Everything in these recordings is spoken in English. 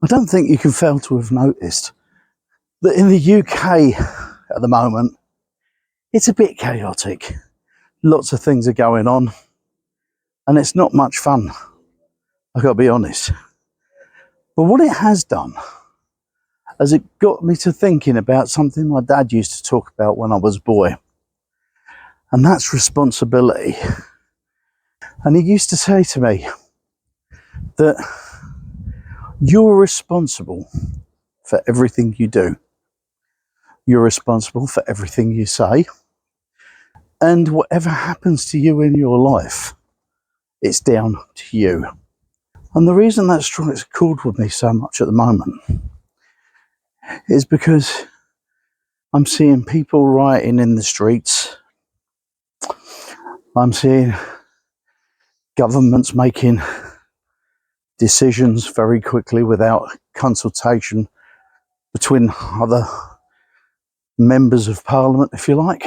I don't think you can fail to have noticed that in the UK at the moment, it's a bit chaotic. Lots of things are going on, and it's not much fun, I've got to be honest. But what it has done is it got me to thinking about something my dad used to talk about when I was a boy, and that's responsibility. And he used to say to me that you're responsible for everything you do. You're responsible for everything you say. And whatever happens to you in your life, it's down to you. And the reason that strikes a chord with me so much at the moment is because I'm seeing people rioting in the streets. I'm seeing governments making decisions very quickly without consultation between other members of parliament, if you like.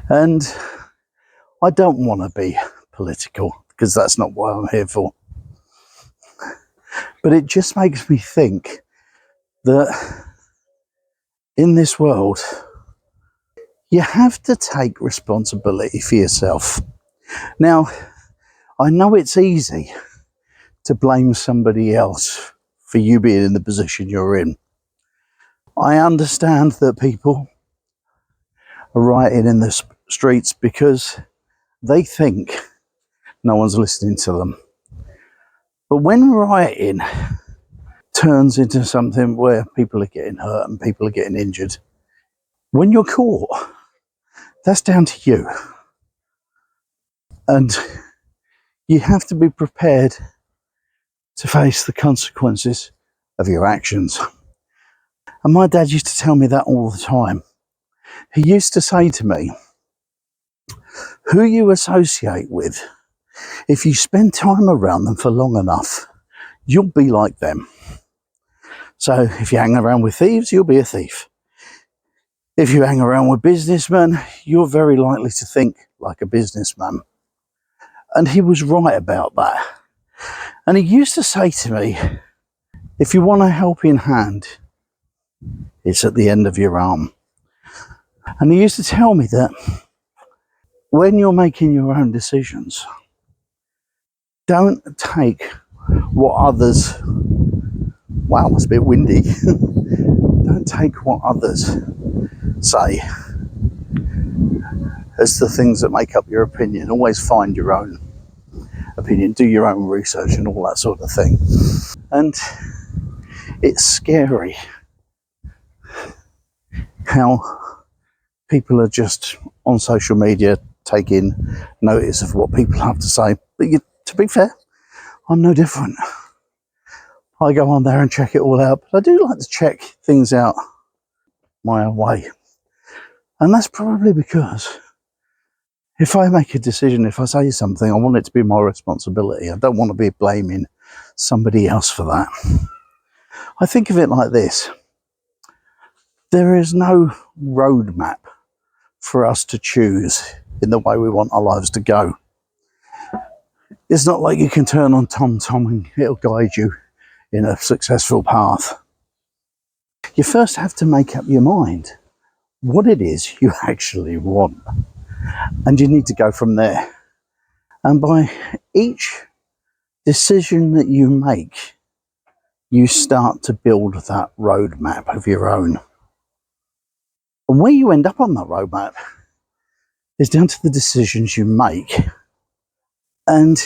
And I don't want to be political, because that's not what I'm here for. But it just makes me think that in this world, you have to take responsibility for yourself. Now, I know it's easy to blame somebody else for you being in the position you're in. I understand that people are rioting in the streets because they think no one's listening to them. But when rioting turns into something where people are getting hurt and people are getting injured, when you're caught, that's down to you. And you have to be prepared to face the consequences of your actions. And my dad used to tell me that all the time. He used to say to me, who you associate with, if you spend time around them for long enough, you'll be like them. So if you hang around with thieves, you'll be a thief. If you hang around with businessmen, you're very likely to think like a businessman. And he was right about that. And he used to say to me, if you want a helping hand, it's at the end of your arm. And he used to tell me that when you're making your own decisions, don't take what others, wow, it's a bit windy, don't take what others say as the things that make up your opinion. Always find your own opinion, do your own research and all that sort of thing. And it's scary how people are just on social media taking notice of what people have to say. But to be fair, I'm no different. I go on there and check it all out, but I do like to check things out my own way. And that's probably because if I make a decision, if I say something, I want it to be my responsibility. I don't want to be blaming somebody else for that. I think of it like this. There is no roadmap for us to choose in the way we want our lives to go. It's not like you can turn on TomTom and it'll guide you in a successful path. You first have to make up your mind what it is you actually want. And you need to go from there. And by each decision that you make, you start to build that roadmap of your own. And where you end up on that roadmap is down to the decisions you make. And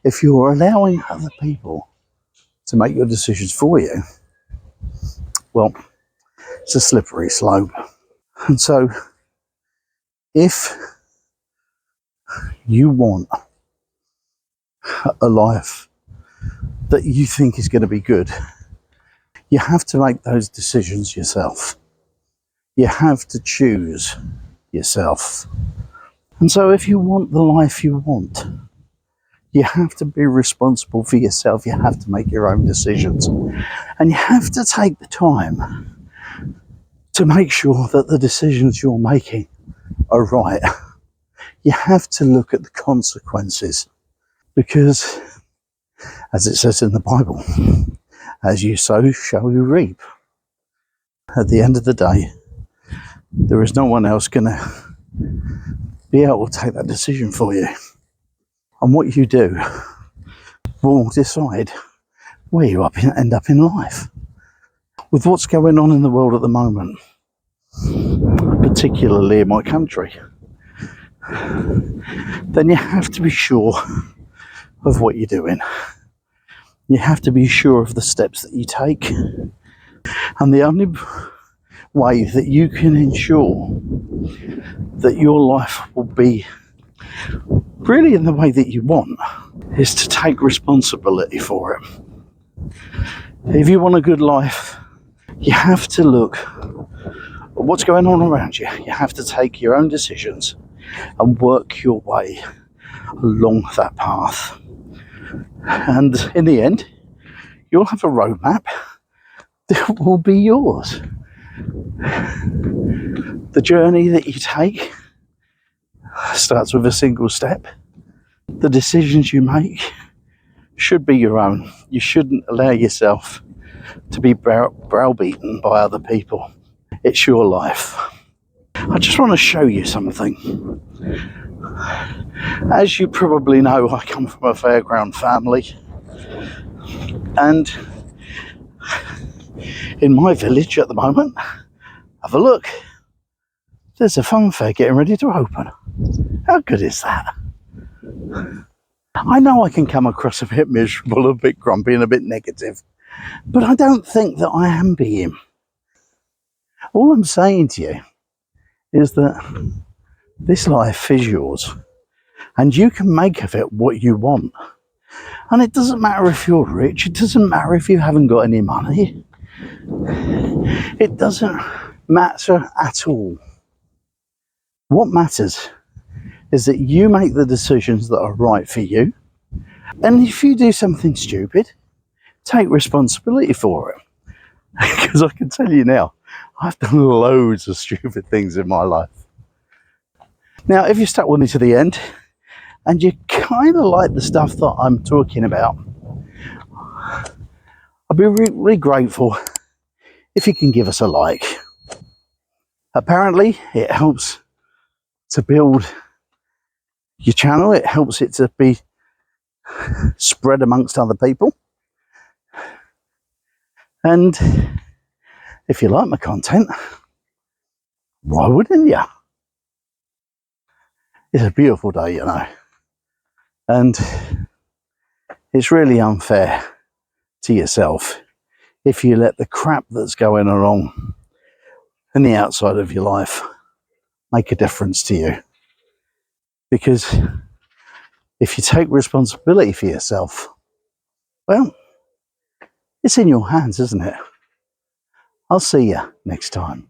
if you're allowing other people to make your decisions for you, well, it's a slippery slope. And so if you want a life that you think is going to be good, you have to make those decisions yourself. You have to choose yourself. And so if you want the life you want, you have to be responsible for yourself. You have to make your own decisions. And you have to take the time to make sure that the decisions you're making are right. You have to look at the consequences, because As it says in the Bible, as you sow, shall you reap. At the end of the day, there is no one else going to be able to take that decision for you. And what you do will decide where you end up in life. With what's going on in the world at the moment, particularly in my country, then you have to be sure of what you're doing. You have to be sure of the steps that you take. And the only way that you can ensure that your life will be really in the way that you want is to take responsibility for it. If you want a good life, you have to look at what's going on around you. You have to take your own decisions and work your way along that path. And in the end, you'll have a roadmap that will be yours. The journey that you take starts with a single step. The decisions you make should be your own. You shouldn't allow yourself to be browbeaten by other people. It's your life. I just want to show you something. As you probably know, I come from a fairground family, and in my village at the moment, have a look, there's a fun fair getting ready to open. How good is that? I know I can come across a bit miserable, a bit grumpy and a bit negative, but I don't think that I am being. All I'm saying to you is that this life is yours, and you can make of it what you want. And it doesn't matter if you're rich, it doesn't matter if you haven't got any money. It doesn't matter at all. What matters is that you make the decisions that are right for you. And if you do something stupid, take responsibility for it. Because I can tell you now, I've done loads of stupid things in my life. Now, if you stuck with me to the end, and you kind of like the stuff that I'm talking about, I'd be really grateful if you can give us a like. Apparently, it helps to build your channel. It helps it to be spread amongst other people. And if you like my content, why wouldn't you? It's a beautiful day, you know. And it's really unfair to yourself if you let the crap that's going along in the outside of your life make a difference to you. Because if you take responsibility for yourself, well, it's in your hands, isn't it? I'll see you next time.